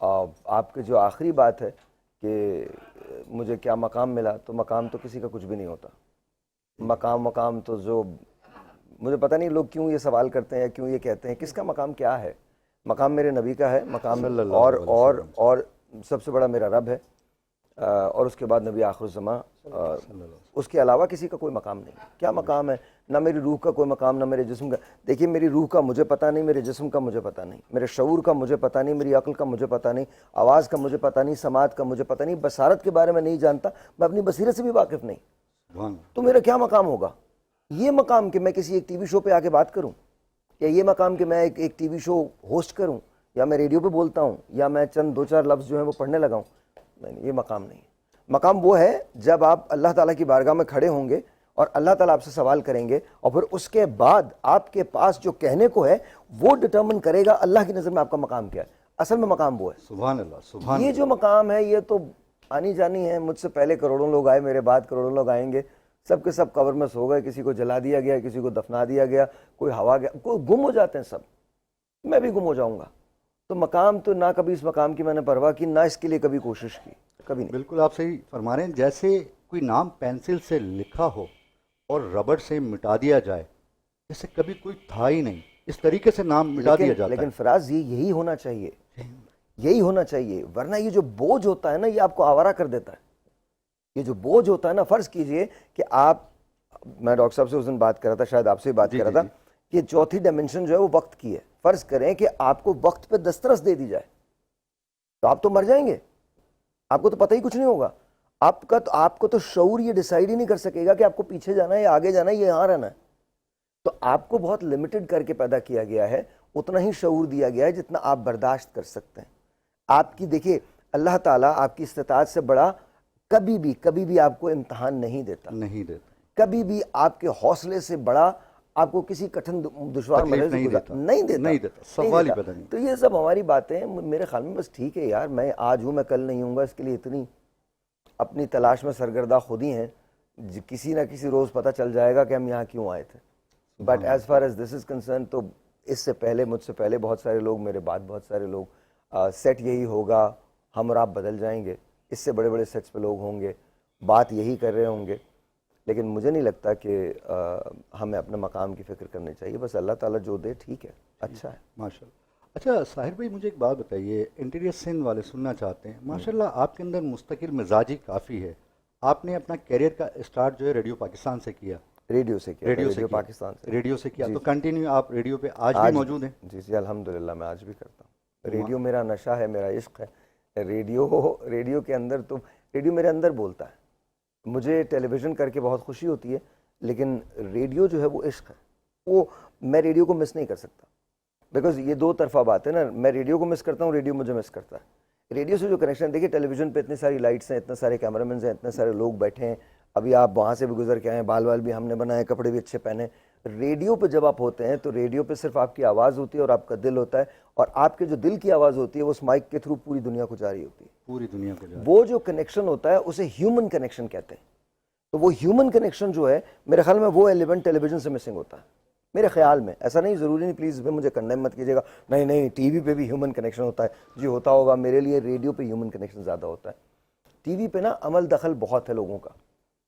آپ کے جو آخری بات ہے کہ مجھے کیا مقام ملا، تو مقام تو کسی کا کچھ بھی نہیں ہوتا. مقام تو جو مجھے پتہ نہیں لوگ کیوں یہ سوال کرتے ہیں، کیوں یہ کہتے ہیں کس کا مقام کیا ہے. مقام میرے نبی کا ہے، مقام اور سب سے بڑا میرا رب ہے، اور اس کے بعد نبی آخر الزماں. اس کے علاوہ کسی کا کوئی مقام نہیں. کیا مقام ہے؟ نہ میری روح کا کوئی مقام، نہ میرے جسم کا. دیکھیے میری روح کا مجھے پتہ نہیں، میرے جسم کا مجھے پتہ نہیں، میرے شعور کا مجھے پتہ نہیں، میری عقل کا مجھے پتہ نہیں، آواز کا مجھے پتہ نہیں، سماعت کا مجھے پتہ نہیں، بصارت کے بارے میں نہیں جانتا، میں اپنی بصیرت سے بھی واقف نہیں. تو میرا کیا مقام ہوگا؟ یہ مقام کہ میں کسی ایک ٹی وی شو پہ آ کے بات کروں، یا یہ مقام کہ میں ایک ٹی وی شو ہوسٹ کروں، یا میں ریڈیو پہ بولتا ہوں، یا میں چند 2-4 لفظ جو ہیں وہ پڑھنے لگاؤں. نہیں، یہ مقام نہیں. مقام وہ ہے جب آپ اللہ تعالیٰ کی بارگاہ میں کھڑے ہوں گے اور اللہ تعالیٰ آپ سے سوال کریں گے، اور پھر اس کے بعد آپ کے پاس جو کہنے کو ہے وہ ڈٹرمن کرے گا اللہ کی نظر میں آپ کا مقام کیا ہے. اصل میں مقام وہ ہے. سبحان اللہ، سبحان یہ جو مقام ہے یہ تو آنی جانی ہے. مجھ سے پہلے کروڑوں لوگ آئے، میرے بعد کروڑوں لوگ آئیں گے، سب کے سب قبر میں سو گئے، کسی کو جلا دیا گیا، کسی کو دفنا دیا گیا، کوئی ہوا گیا، کوئی گم ہو جاتے ہیں سب. میں بھی گم ہو جاؤں گا. تو مقام تو نہ کبھی اس مقام کی میں نے پرواہ کی، نہ اس کے لیے کبھی کوشش کی، کبھی نہیں. بالکل آپ صحیح فرما رہے ہیں. جیسے کوئی نام پینسل سے لکھا ہو اور ربڑ سے مٹا دیا جائے، جیسے کبھی کوئی تھا ہی نہیں، اس طریقے سے نام مٹا دیا جاتا ہے. لیکن فراز یہی ہونا چاہیے، یہی ہونا چاہیے. ورنہ یہ جو بوجھ ہوتا ہے نا، یہ آپ کو آوارہ کر دیتا ہے. یہ جو بوجھ ہوتا ہے نا، فرض کیجئے کہ آپ، میں ڈاکٹر صاحب سے اس دن بات کر رہا تھا، شاید آپ سے بات کر رہا تھا، کہ چوتھی ڈائمنشن جو ہے وہ وقت کی ہے. فرض کریں کہ آپ کو وقت پہ دسترس دے دی جائے تو آپ تو مر جائیں گے. آپ کو تو پتہ ہی کچھ نہیں ہوگا. آپ کو تو شعور یہ ڈیسائیڈ ہی نہیں کر سکے گا کہ آپ کو پیچھے جانا ہے یا آگے جانا ہے یا یہاں رہنا ہے. تو آپ کو بہت لمیٹڈ کر کے پیدا کیا گیا ہے، اتنا ہی شعور دیا گیا ہے جتنا آپ برداشت کر سکتے ہیں. آپ کی دیکھیے اللہ تعالیٰ آپ کی استطاعت سے بڑا کبھی بھی آپ کو امتحان نہیں دیتا. کبھی بھی آپ کے حوصلے سے بڑا آپ کو کسی کٹھن دشوار مرحلے سے نہیں دیتا. سوال ہی پیدا نہیں. تو یہ سب ہماری باتیں میرے خیال میں بس ٹھیک ہے یار، میں آج ہوں، میں کل نہیں ہوں گا، اس کے لیے اتنی اپنی تلاش میں سرگردہ خود ہی ہیں. کسی نہ کسی روز پتہ چل جائے گا کہ ہم یہاں کیوں آئے تھے. But as far as this is concern, تو اس سے پہلے، مجھ سے پہلے بہت سارے لوگ، میرے بعد بہت سارے لوگ، سیٹ یہی ہوگا، ہم اور آپ بدل جائیں گے، اس سے بڑے بڑے سیٹس پہ لوگ ہوں گے، بات یہی کر رہے ہوں گے. لیکن مجھے نہیں لگتا کہ ہمیں اپنے مقام کی فکر کرنی چاہیے. بس اللہ تعالیٰ جو دے ٹھیک ہے، اچھا ہے. ماشاء اللہ. اچھا ساحر بھائی، مجھے ایک بات بتائیے، انٹیریئر سندھ والے سننا چاہتے ہیں. ماشاء اللہ آپ کے اندر مستقل مزاجی کافی ہے. آپ نے اپنا کیریئر کا اسٹارٹ جو ہے ریڈیو پاکستان سے کیا. ریڈیو پاکستان سے ریڈیو سے کیا. تو کنٹینیو آپ ریڈیو پہ آج بھی موجود ہیں؟ جی الحمدللہ، میں آج بھی کرتا ہوں. ریڈیو میرا نشہ ہے، میرا عشق ہے. ریڈیو کے اندر تو ریڈیو میرے اندر بولتا ہے. مجھے ٹیلی ویژن کر کے بہت خوشی ہوتی ہے، لیکن ریڈیو جو ہے وہ عشق ہے. وہ میں ریڈیو کو مس نہیں کر سکتا، بیکاز یہ دو طرفہ بات ہے نا. میں ریڈیو کو مس کرتا ہوں، ریڈیو مجھے مس کرتا ہے. ریڈیو سے جو کنیکشن، دیکھیے ٹیلی ویژن پہ اتنی ساری لائٹس ہیں، اتنے سارے کیمرہ مینز ہیں، اتنے سارے لوگ بیٹھے ہیں. ابھی آپ وہاں سے بھی گزر کے آئے ہیں، بال بھی ہم نے بنائے، کپڑے بھی اچھے پہنے. ریڈیو پہ جب آپ ہوتے ہیں تو ریڈیو پہ صرف آپ کی آواز ہوتی ہے اور آپ کا دل ہوتا ہے، اور آپ کے جو دل کی آواز ہوتی ہے وہ اس مائک کے تھرو پوری دنیا کو جاری ہوتی ہے. پوری دنیا کو جاری. وہ جو کنیکشن ہوتا ہے اسے ہیومن کنیکشن کہتے ہیں. تو وہ ہیومن کنیکشن جو ہے میرے خیال میں وہ ایلیمنٹ ٹیلی ویژن سے مسنگ ہوتا ہے میرے خیال میں. ایسا نہیں، ضروری نہیں، پلیز مجھے کنڈیم مت کیجیے گا. نہیں، ٹی وی پہ بھی ہیومن کنیکشن ہوتا ہے. جی ہوتا ہوگا، میرے لیے ریڈیو پہ ہیومن کنیکشن زیادہ ہوتا ہے. ٹی وی پہ نا عمل دخل بہت ہے لوگوں کا.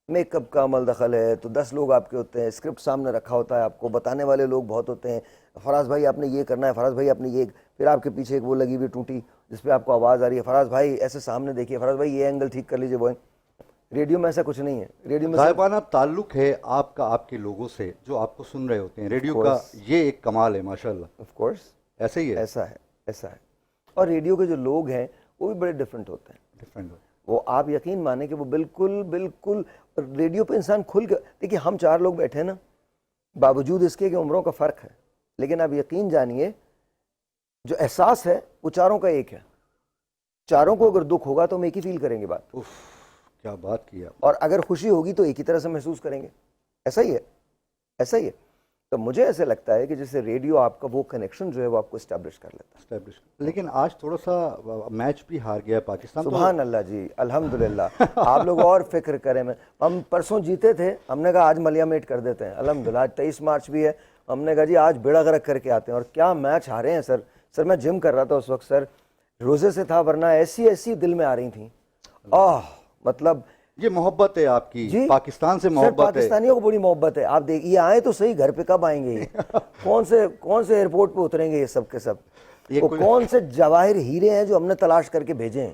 میک اپ کا عمل دخل ہے تو 10 لوگ آپ کے ہوتے ہیں، اسکرپٹ سامنے رکھا ہوتا ہے، آپ کو بتانے والے لوگ بہت ہوتے ہیں. فراز بھائی آپ نے یہ کرنا ہے، فراز بھائی آپ نے یہ، پھر آپ کے پیچھے ایک وہ لگی ہوئی ٹوٹی جس پہ آپ کو آواز آ رہی ہے، فراز بھائی ایسے سامنے دیکھیے، فراز بھائی یہ اینگل ٹھیک کر لیجیے. وہ ریڈیو میں ایسا کچھ نہیں ہے. ریڈیو میں غائبانہ تعلق ہے آپ کا آپ کے لوگوں سے جو آپ کو سن رہے ہوتے ہیں. ریڈیو کا یہ ایک کمال ہے ماشاءاللہ. آف کورس ایسے ہی ہے. ایسا ہے. اور ریڈیو کے جو لوگ ہیں وہ بھی بڑے ڈفرینٹ ہوتے ہیں. وہ آپ یقین مانیں کہ وہ بالکل ریڈیو پہ انسان کھل کے، دیکھیے ہم 4 لوگ بیٹھے ہیں نا، باوجود اس کے کہ عمروں کا فرق ہے، لیکن آپ یقین جانیے جو احساس ہے وہ 4 کا ایک ہے. 4 کو اگر دکھ ہوگا تو ہم ایک ہی فیل کریں گے بات. کیا بات کیا. اور اگر خوشی ہوگی تو ایک ہی طرح سے محسوس کریں گے. ایسا ہی ہے. تو مجھے ایسے لگتا ہے کہ جیسے ریڈیو آپ کا وہ کنیکشن جو ہے وہ آپ کو اسٹیبلش کر لیتا ہے. لیکن آج تھوڑا سا میچ بھی ہار گیا پاکستان. سبحان اللہ جی، الحمدللہ. آپ لوگ اور فکر کریں. ہم پرسوں جیتے تھے، ہم نے کہا آج ملیا میٹ کر دیتے ہیں. الحمدللہ آج 23 مارچ بھی ہے. ہم نے کہا جی آج بیڑا غرق کر کے آتے ہیں. اور کیا میچ ہارے ہیں سر. میں جم کر رہا تھا اس وقت سر. روزے سے تھا، ورنہ ایسی ایسی دل میں آ رہی تھیں، مطلب یہ محبت ہے آپ کی، جی پاکستان سے سر محبت ہے. پاکستانیوں کو بڑی محبت ہے. آپ دیکھیے یہ آئیں تو صحیح، گھر پہ کب آئیں گے یہ؟ کون سے ایئرپورٹ پہ اتریں گے یہ سب کے سب؟ وہ کون سے جواہر ہیرے ہیں جو ہم نے تلاش کر کے بھیجے ہیں؟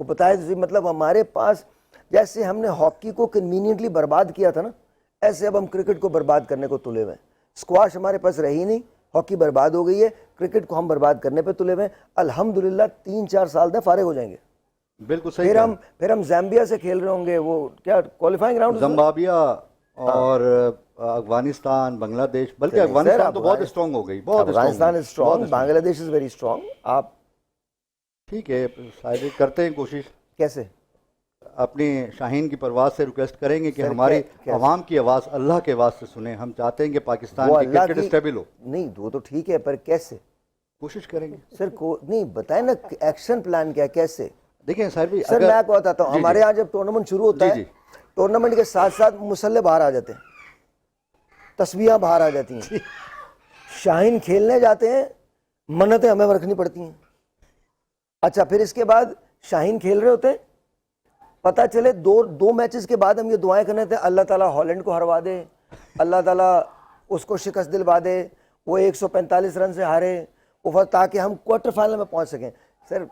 وہ بتائے تو مطلب ہمارے پاس جیسے ہم نے ہاکی کو کنوینئنٹلی برباد کیا تھا نا، ایسے اب ہم کرکٹ کو برباد کرنے کو تلے ہوئے ہیں. اسکواش ہمارے پاس رہی نہیں، ہاکی برباد ہو گئی ہے، کرکٹ کو ہم برباد کرنے پہ تلے ہوئے ہیں. الحمدللہ 3-4 سال میں فارغ ہو جائیں گے. بالکل صحیح. پھر ہم زامبیا سے کھیل رہے ہوں گے، وہ کیا کوالفائنگ راؤنڈ، زمبابیہ اور افغانستان، بنگلہ دیش، بلکہ افغانستان تو بہت اسٹرانگ ہو گئی، بہت افغانستان از اسٹرانگ، بنگلہ دیش از ویری اسٹرانگ. آپ ٹھیک ہے شاید کرتے ہیں کوشش. کیسے اپنی شاہین کی پرواز سے ریکویسٹ کریں گے کہ ہماری عوام کی آواز اللہ کے آواز سے سنیں. ہم چاہتے ہیں کہ پاکستان کی کرکٹ اسٹیبل ہو. نہیں وہ تو ٹھیک ہے، پر کیسے کوشش کریں گے سر نہیں بتائیں نا ایکشن پلان کیا، کیسے؟ دیکھیں سر بھی سر میں آپ کو بتاتا ہوں، ہمارے یہاں جب ٹورنامنٹ شروع ہوتا ہے، ٹورنامنٹ کے ساتھ ساتھ مسلح باہر آ جاتے ہیں، تسبیحاں باہر آ جاتی ہیں، شاہین کھیلنے جاتے ہیں، منتیں ہمیں رکھنی پڑتی ہیں. اچھا پھر اس کے بعد شاہین کھیل رہے ہوتے ہیں، پتہ چلے دو میچز کے بعد ہم یہ دعائیں کرنے تھے اللہ تعالیٰ ہالینڈ کو ہروا دے، اللہ تعالیٰ اس کو شکست دلوا دے، وہ 145 رن سے ہارے، تاکہ ہم کوارٹر فائنل میں پہنچ سکیں. سر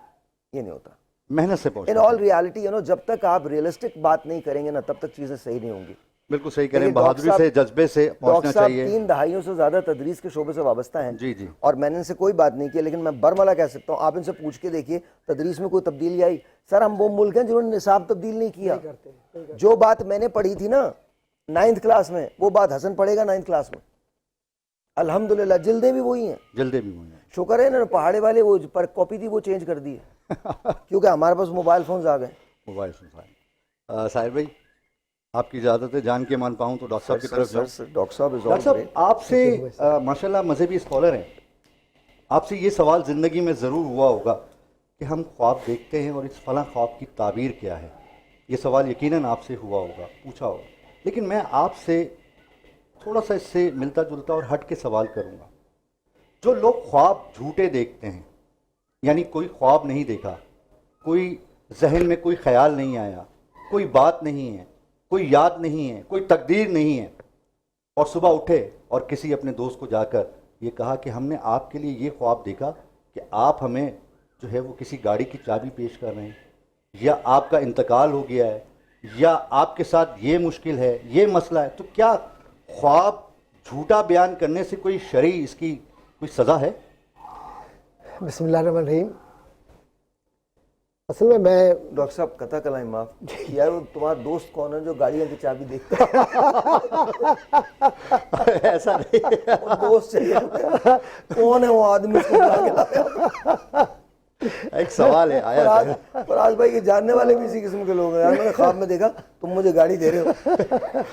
یہ نہیں ہوتا محنت سے پہنچ. ان آل ریالٹی جب تک آپ ریئلسٹک بات نہیں کریں گے نا تب تک چیزیں صحیح نہیں ہوں گی. بالکل صحیح کریں، بہادری سے، جذبے سے پہنچنا چاہیے. 3 دہائیوں سے زیادہ تدریس کے شعبے سے وابستہ ہیں جی جی، اور میں نے ان سے کوئی بات نہیں کی، لیکن میں برملا کہہ سکتا ہوں، آپ ان سے پوچھ کے دیکھیے تدریس میں کوئی تبدیلی آئی؟ سر ہم وہ ملک ہیں جنہوں نے نصاب تبدیل نہیں کیا. جو بات میں نے پڑھی تھی نا 9th کلاس میں، وہ بات حسن پڑھے گا 9th کلاس میں. الحمدللہ جلدیں بھی وہی ہیں، جلدی بھی ہوئی ہیں. شکر ہے نا. پہاڑے والے وہ پر کاپی تھی وہ چینج کر دی ہے کیونکہ ہمارے پاس موبائل فونز آ گئے. Mobile phone. ساحر بھائی آپ کی اجازت ہے جان کے مان پاؤں تو ڈاکٹر صاحب کی طرف جاؤں. ڈاکٹر صاحب ڈاکٹر صاحب آپ سے ماشاءاللہ مذہبی اسکالر ہیں، آپ سے یہ سوال زندگی میں ضرور ہوا ہوگا کہ ہم خواب دیکھتے ہیں اور اس فلاں خواب کی تعبیر کیا ہے. یہ سوال یقیناً آپ سے ہوا ہوگا، پوچھا ہوگا. لیکن میں آپ سے تھوڑا سا اس سے ملتا جلتا اور ہٹ کے سوال کروں گا. جو لوگ خواب جھوٹے دیکھتے ہیں، یعنی کوئی خواب نہیں دیکھا، کوئی ذہن میں کوئی خیال نہیں آیا، کوئی بات نہیں ہے، کوئی یاد نہیں ہے، کوئی تقدیر نہیں ہے، اور صبح اٹھے اور کسی اپنے دوست کو جا کر یہ کہا کہ ہم نے آپ کے لیے یہ خواب دیکھا کہ آپ ہمیں جو ہے وہ کسی گاڑی کی چابی پیش کر رہے ہیں، یا آپ کا انتقال ہو گیا ہے، یا آپ کے ساتھ یہ مشکل ہے، یہ مسئلہ ہے، تو کیا خواب جھوٹا بیان کرنے سے کوئی شرعی اس کی کوئی سزا ہے؟ بسم اللہ الرحمن الرحیم. اصل میں ڈاکٹر صاحب قطع کلام معاف یار، وہ تمہارا دوست کون ہے جو گاڑیاں کی چابی دیکھتا ہے؟ ایسا نہیں، دوست کون ہے وہ آدمی؟ ایک سوال ہے آیا. فراز بھائی کے جاننے والے بھی اسی قسم کے لوگ ہیں. یار میں نے خواب میں دیکھا تم مجھے گاڑی دے رہے ہو.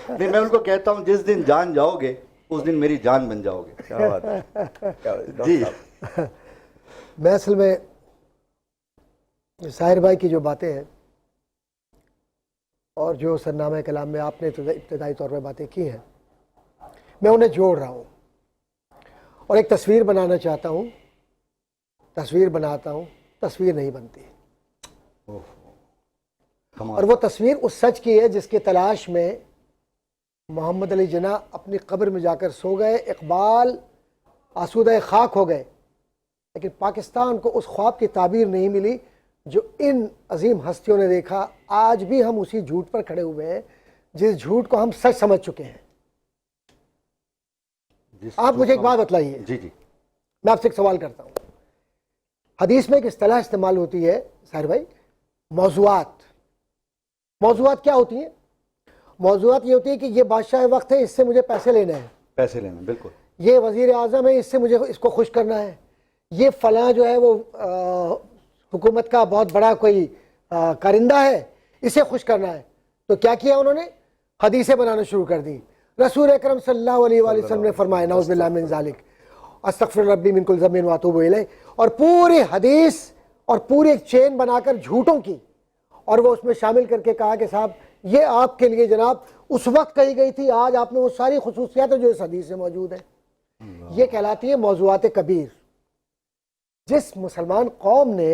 نہیں میں ان کو کہتا ہوں جس دن جان جاؤ گے اس دن میری جان بن جاؤ گے. کیا بات ہے جی. میں اصل میں ساحر بھائی کی جو باتیں ہیں اور جو سرنامہ کلام میں آپ نے ابتدائی طور پہ باتیں کی ہیں، میں انہیں جوڑ رہا ہوں اور ایک تصویر بنانا چاہتا ہوں. تصویر بناتا ہوں، تصویر نہیں بنتی. اور وہ تصویر اس سچ کی ہے جس کی تلاش میں محمد علی جناح اپنی قبر میں جا کر سو گئے، اقبال آسودہ خاک ہو گئے، لیکن پاکستان کو اس خواب کی تعبیر نہیں ملی جو ان عظیم ہستیوں نے دیکھا. آج بھی ہم اسی جھوٹ پر کھڑے ہوئے ہیں جس جھوٹ کو ہم سچ سمجھ چکے ہیں. آپ مجھے ایک بات بتلائیے. جی جی، میں آپ سے ایک سوال کرتا ہوں. حدیث میں ایک اصطلاح استعمال ہوتی ہے ساحر بھائی، موضوعات. موضوعات کیا ہوتی ہیں؟ موضوعات یہ ہوتی ہے کہ یہ بادشاہ وقت ہے، اس سے مجھے پیسے لینے ہیں. پیسے لینا، بالکل. یہ وزیر اعظم ہے، اس سے مجھے اس کو خوش کرنا ہے. یہ فلاں جو ہے وہ حکومت کا بہت بڑا کوئی کارندہ ہے، اسے خوش کرنا ہے. تو کیا کیا انہوں نے؟ حدیثیں بنانا شروع کر دی. رسول اکرم صلی اللہ علیہ وآلہ وسلم نے فرمایا نعوذ باللہ من ذالک، استغفر ربی من کل ذنب واتوب الیہ. اور پوری حدیث اور پوری ایک چین بنا کر جھوٹوں کی، اور وہ اس میں شامل کر کے کہا کہ صاحب یہ آپ کے لیے جناب اس وقت کہی گئی تھی، آج آپ نے وہ ساری خصوصیات جو اس حدیث میں موجود ہیں. یہ کہلاتی ہے موضوعات کبیر. جس مسلمان قوم نے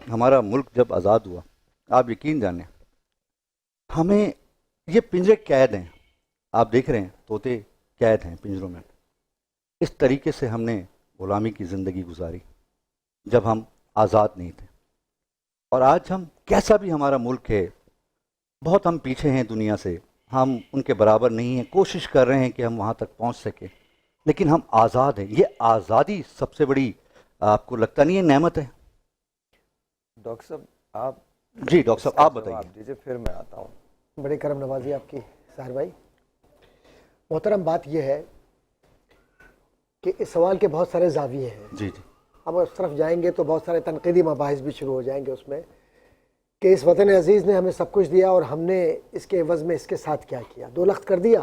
ہمارا ملک جب آزاد ہوا، آپ یقین جانیں ہمیں یہ پنجرے قید ہیں، آپ دیکھ رہے ہیں طوطے قید ہیں پنجروں میں، اس طریقے سے ہم نے غلامی کی زندگی گزاری جب ہم آزاد نہیں تھے. اور آج ہم کیسا بھی ہمارا ملک ہے، بہت ہم پیچھے ہیں دنیا سے، ہم ان کے برابر نہیں ہیں، کوشش کر رہے ہیں کہ ہم وہاں تک پہنچ سکیں، لیکن ہم آزاد ہیں. یہ آزادی سب سے بڑی آپ کو لگتا نہیں ہے نعمت ہے؟ ڈاکٹر صاحب آپ جی ڈاکٹر صاحب آپ جواب بتائیے. دیجیے، پھر میں آتا ہوں. بڑی کرم نوازی آپ کی ساحر بھائی. محترم بات یہ ہے کہ اس سوال کے بہت سارے زاویے ہیں. جی جی ہم اس طرف جائیں گے تو بہت سارے تنقیدی مباحث بھی شروع ہو جائیں گے اس میں، کہ اس وطن عزیز نے ہمیں سب کچھ دیا اور ہم نے اس کے عوض میں اس کے ساتھ کیا کیا. دو لخت کر دیا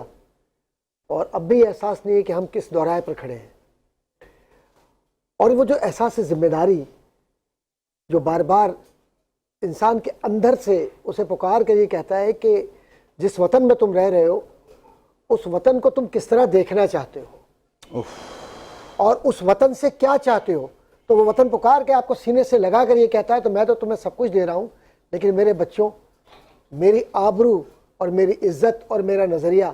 اور اب بھی احساس نہیں ہے کہ ہم کس دورائے پر کھڑے ہیں. اور وہ جو احساس ذمہ داری جو بار بار انسان کے اندر سے اسے پکار کر یہ کہتا ہے کہ جس وطن میں تم رہ رہے ہو اس وطن کو تم کس طرح دیکھنا چاہتے ہو اور اس وطن سے کیا چاہتے ہو، تو وہ وطن پکار کے آپ کو سینے سے لگا کر یہ کہتا ہے تو میں تو تمہیں سب کچھ دے رہا ہوں، لیکن میرے بچوں، میری آبرو اور میری عزت اور میرا نظریہ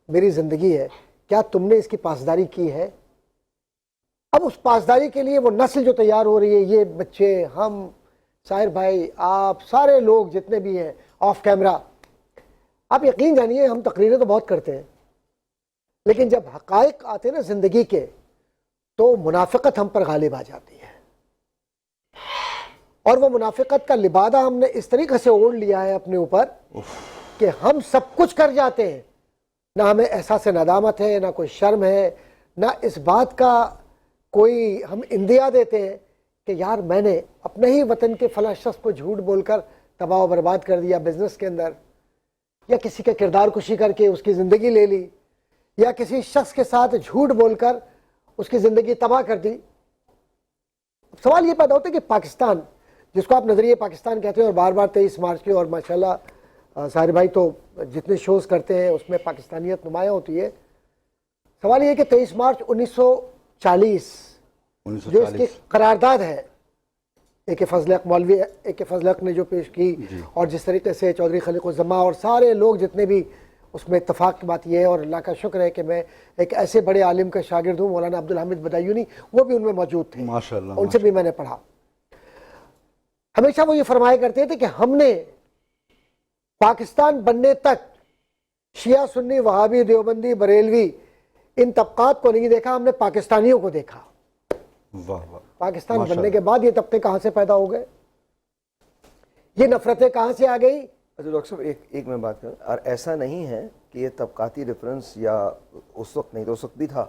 میری زندگی ہے، کیا تم نے اس کی پاسداری کی ہے؟ اب اس پاسداری کے لیے وہ نسل جو تیار ہو رہی ہے، یہ بچے، ہم، ساحر بھائی، آپ سارے لوگ جتنے بھی ہیں آف کیمرہ، آپ یقین جانیے ہم تقریریں تو بہت کرتے ہیں، لیکن جب حقائق آتے ہیں نا زندگی کے تو منافقت ہم پر غالب آ جاتی ہے. اور وہ منافقت کا لبادہ ہم نے اس طریقے سے اوڑھ لیا ہے اپنے اوپر کہ ہم سب کچھ کر جاتے ہیں، نہ ہمیں احساس ندامت ہے، نہ کوئی شرم ہے، نہ اس بات کا کوئی ہم اندیا دیتے ہیں کہ یار میں نے اپنے ہی وطن کے فلاں شخص کو جھوٹ بول کر تباہ و برباد کر دیا بزنس کے اندر، یا کسی کا کردار کشی کر کے اس کی زندگی لے لی، یا کسی شخص کے ساتھ جھوٹ بول کر اس کی زندگی تباہ کر دی. سوال یہ پیدا ہوتا ہے کہ پاکستان، جس کو آپ نظریہ پاکستان کہتے ہیں، اور بار بار 23 مارچ کے، اور ماشاءاللہ ساحر بھائی تو جتنے شوز کرتے ہیں اس میں پاکستانیت نمایاں ہوتی ہے. سوال یہ ہے کہ 23 مارچ 1940 جو اس کی قرارداد ہے اے کے فضل حق مولوی اے کے فضل حق نے جو پیش کی، اور جس طریقے سے چودھری خلیق الزماں اور سارے لوگ جتنے بھی، اس میں اتفاق کی بات یہ ہے، اور اللہ کا شکر ہے کہ میں ایک ایسے بڑے عالم کا شاگرد ہوں، مولانا عبدالحمید بدایونی، وہ بھی ان میں موجود تھے، ماشاءاللہ ان سے بھی میں نے پڑھا. ہمیشہ وہ یہ فرمایا کرتے تھے کہ ہم نے پاکستان بننے تک شیعہ سنی وہابی دیوبندی بریلوی ان طبقات کو نہیں دیکھا، ہم نے پاکستانیوں کو دیکھا. واہ واہ. پاکستان بننے کے بعد یہ طبقے کہاں سے پیدا ہو گئے، یہ نفرتیں کہاں سے آ گئی؟ اچھا ڈاکٹر صاحب ایک میں بات کروں، اور ایسا نہیں ہے کہ یہ طبقاتی ریفرنس یا اس وقت نہیں تو اس وقت بھی تھا،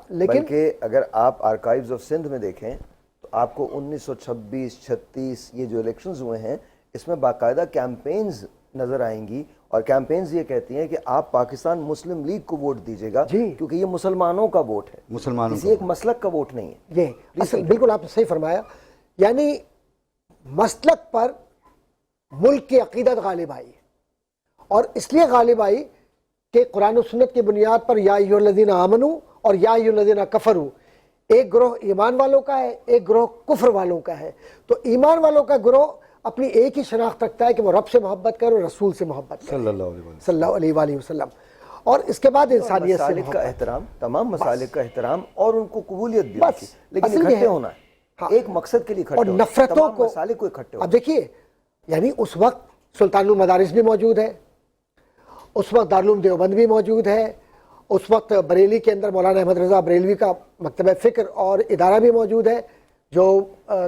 لیکن بلکہ اگر آپ آرکائیوز آف سندھ میں دیکھیں تو آپ کو 1926 36 یہ جو الیکشنز ہوئے ہیں اس میں باقاعدہ کیمپینز نظر آئیں گی، اور کیمپینز یہ کہتی ہیں کہ آپ پاکستان مسلم لیگ کو ووٹ دیجیے گا، کیونکہ یہ مسلمانوں کا ووٹ ہے، مسلمانوں کسی ایک مسلک کا ووٹ نہیں ہے. یہ اصل بالکل آپ نے صحیح فرمایا، یعنی مسلک پر ملک کی عقیدت غالب آئی، اور اس لیے غالب آئی کہ قرآن و سنت کی بنیاد پر یا ایھا الذین آمنوا اور یا ایھا الذین کفروا، ایک گروہ ایمان والوں کا ہے، ایک گروہ کفر والوں کا ہے. تو ایمان والوں کا گروہ اپنی ایک ہی شناخت رکھتا ہے کہ وہ رب سے محبت کرے اور رسول سے محبت کرے صلی اللہ علیہ وسلم، صلی اللہ علیہ وآلہ وسلم، اور اس کے بعد انسانیت سے مسالک کا محبت. احترام، تمام مسالک کا احترام، اور ان کو قبولیت بھی بس، کی، لیکن اصل یہ اکٹھے ہے. ہونا ہے، ایک مقصد کے لیے اور اکٹھے ہونا ہے، نفرتوں تمام کو مسالک کو اکٹھے ہونا اب دیکھیے، یعنی اس وقت سلطان المدارس بھی موجود ہے، اس وقت دارالعلوم دیوبند بھی موجود ہے، اس وقت بریلی کے اندر مولانا احمد رضا بریلوی کا مکتبہ فکر اور ادارہ بھی موجود ہے جو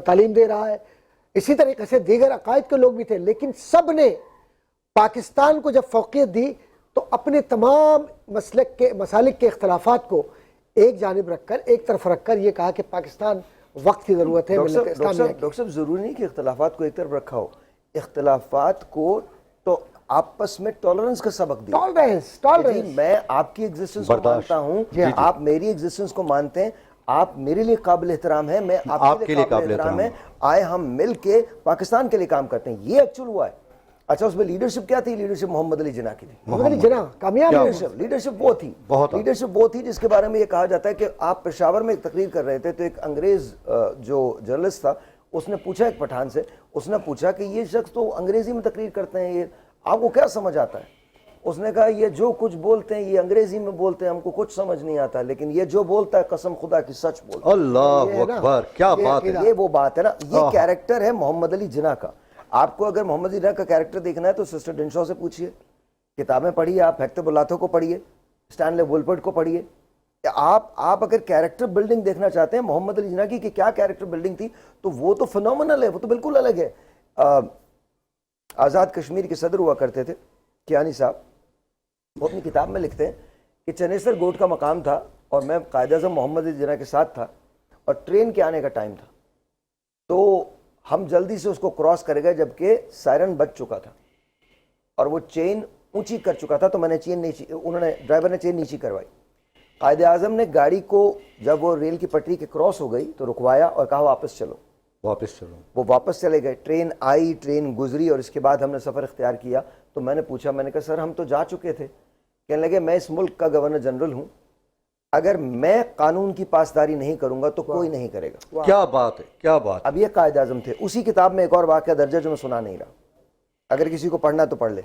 تعلیم دے رہا ہے. اسی طریقے سے دیگر عقائد کے لوگ بھی تھے، لیکن سب نے پاکستان کو جب فوقیت دی تو اپنے تمام مسلک کے مسالک کے اختلافات کو ایک جانب رکھ کر، ایک طرف رکھ کر یہ کہا کہ پاکستان وقت کی ضرورت ہے ملت اسلامیہ کی. ڈاکٹر صاحب ضروری نہیں کہ اختلافات کو ایک طرف رکھا ہو، اختلافات کو تو آپس میں ٹالرنس کا سبق دیا. ٹالرنس میں آپ کی ایگزسٹنس کو مانتا ہوں، آپ میری ایگزسٹنس کو مانتے ہیں، آپ میرے لیے قابل احترام ہیں، میں آپ کے لیے قابل احترام ہیں، آئے ہم مل کے پاکستان کے لیے کام کرتے ہیں. یہ ایکچوئل ہوا ہے. اچھا اس میں لیڈرشپ کیا تھی؟ لیڈرشپ محمد علی جناح کی تھی. محمد علی جناح کامیاب لیڈرشپ وہ تھی، لیڈرشپ وہ تھی جس کے بارے میں یہ کہا جاتا ہے کہ آپ پشاور میں ایک تقریر کر رہے تھے تو ایک انگریز جو جرنلسٹ تھا اس نے پوچھا ایک پٹھان سے, اس نے پوچھا کہ یہ شخص تو انگریزی میں تقریر کرتے ہیں, یہ آپ کو کیا سمجھ آتا ہے؟ اس نے کہا یہ جو کچھ بولتے ہیں یہ انگریزی میں بولتے ہیں, ہم کو کچھ سمجھ نہیں آتا, لیکن یہ جو بولتا ہے قسم خدا کی سچ بولتا ہے. اللہ اکبر, کیا بات ہے. یہ وہ بات ہے نا, یہ کیریکٹر ہے محمد علی جناح کا. آپ کو اگر محمد علی جناح کا کیریکٹر دیکھنا ہے تو سسٹر ڈنشاو سے پوچھیے, کتابیں پڑھیے, آپ ہیکٹر بلاتو کو پڑھیے, اسٹینلے وولپرٹ کو پڑھیے. آپ اگر کیریکٹر بلڈنگ دیکھنا چاہتے ہیں محمد علی جناح کی کہ کیا کیریکٹر بلڈنگ تھی, تو وہ تو فنومنل ہے, وہ تو بالکل الگ ہے. آزاد کشمیر کے صدر ہوا کرتے تھے کیانی صاحب, وہ اپنی کتاب میں لکھتے ہیں کہ چنیسر گوٹ کا مقام تھا اور میں قائد اعظم محمد علی جناح کے ساتھ تھا اور ٹرین کے آنے کا ٹائم تھا, تو ہم جلدی سے اس کو کراس کر گئے جبکہ سائرن بج چکا تھا اور وہ چین اونچی کر چکا تھا, تو میں نے چین نیچی, انہوں نے ڈرائیور نے چین نیچی کروائی. قائد اعظم نے گاڑی کو جب وہ ریل کی پٹری کے کراس ہو گئی تو رکوایا اور کہا واپس چلو, واپس چلو. وہ واپس چلے گئے. ٹرین آئی, ٹرین گزری اور اس کے بعد ہم نے سفر اختیار کیا. تو میں نے پوچھا, میں نے کہا سر ہم تو جا چکے تھے. کہنے لگے میں اس ملک کا گورنر جنرل ہوں, اگر میں قانون کی پاسداری نہیں کروں گا تو کوئی نہیں کرے گا. کیا بات ہے, کیا بات. اب یہ قائد اعظم تھے. اسی کتاب میں ایک اور واقعہ درج ہے جو میں سنا نہیں رہا, اگر کسی کو پڑھنا تو پڑھ لے.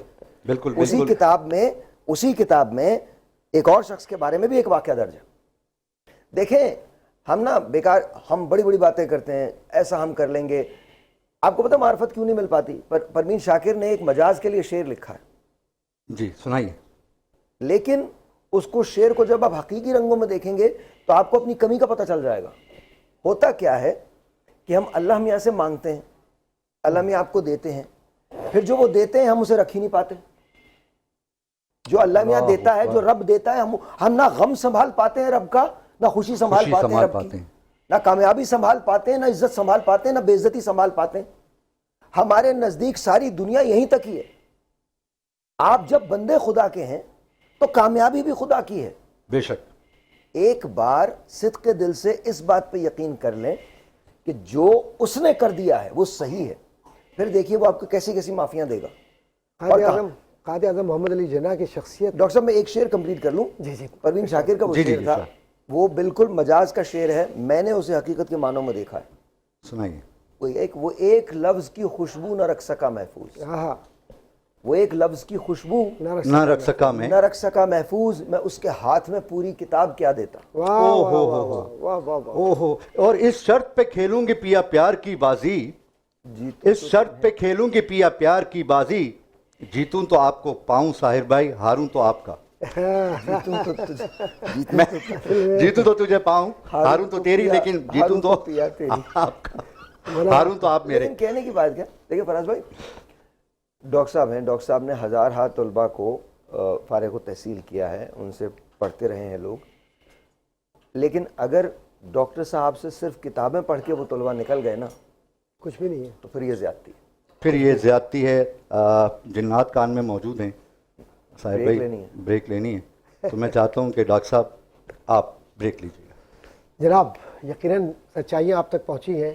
بالکل اسی کتاب میں ایک اور شخص کے بارے میں بھی ایک واقعہ درج ہے. دیکھیں ہم نا بیکار, ہم بڑی بڑی باتیں کرتے ہیں, ایسا ہم کر لیں گے. آپ کو پتہ معرفت کیوں نہیں مل پاتی؟ پروین شاکر نے ایک مجاز کے لیے شعر لکھا ہے. جی سنائیے. لیکن اس کو شعر کو جب آپ حقیقی رنگوں میں دیکھیں گے تو آپ کو اپنی کمی کا پتہ چل جائے گا. ہوتا کیا ہے کہ ہم اللہ میاں سے مانگتے ہیں, اللہ میاں آپ کو دیتے ہیں, پھر جو وہ دیتے ہیں ہم اسے رکھ ہی نہیں پاتے. جو اللہ میاں دیتا ہے, جو رب دیتا ہے, ہم نہ غم سنبھال پاتے ہیں رب کا, نہ خوشی سنبھال پاتے ہیں رب کی, نہ کامیابی سنبھال پاتے ہیں, نہ عزت سنبھال پاتے ہیں, نہ بے عزتی سنبھال پاتے ہیں. ہمارے نزدیک ساری دنیا یہیں تک ہی ہے. آپ جب بندے خدا کے ہیں تو کامیابی بھی خدا کی ہے. بے شک. ایک بار صدق دل سے اس بات پہ یقین کر لیں کہ جو اس نے کر دیا ہے وہ صحیح ہے, پھر دیکھیے وہ آپ کو کیسی کیسی معافیاں دے گا. قائد اعظم محمد علی جناح کی شخصیت. ڈاکٹر صاحب میں ایک شعر کمپلیٹ کر لوں. جی جی. پروین شاکر کا وہ شعر تھا, وہ بالکل مجاز کا شعر ہے, میں نے اسے حقیقت کے معنوں میں دیکھا ہے. سنائیے. وہ ایک لفظ کی خوشبو نہ رکھ سکا محفوظ, وہ ایک لفظ کی خوشبو نہ رکھ سکا محفوظ, میں اس کے ہاتھ میں پوری کتاب کیا دیتا. اور اس شرط پہ کھیلوں گے پیا پیار کی بازی, اس شرط پہ کھیلوں گے پیا پیار کی بازی, جیتوں تو آپ کو پاؤں ساحر بھائی, ہاروں تو آپ کا. جیتوں تو تجھے پاؤں, ہاروں تو تیری, لیکن جیتوں تو آپ کا, ہاروں تو آپ میرے. کہنے کی بات کیا, دیکھیں فراز بھائی ڈاکٹر صاحب ہیں, ڈاکٹر صاحب نے ہزار ہاتھ طلباء کو فارغ التحصیل کیا ہے, ان سے پڑھتے رہے ہیں لوگ, لیکن اگر ڈاکٹر صاحب سے صرف کتابیں پڑھ کے وہ طلباء نکل گئے نا, کچھ بھی نہیں ہے, تو پھر یہ زیادتی ہے. پھر یہ زیادتی ہے. جنات کان میں موجود ہیں, صاحب بھائی بریک لینی ہے, تو میں چاہتا ہوں کہ ڈاکٹر صاحب آپ بریک لیجیے گا. جناب یقیناً سچائیاں آپ تک پہنچی ہیں,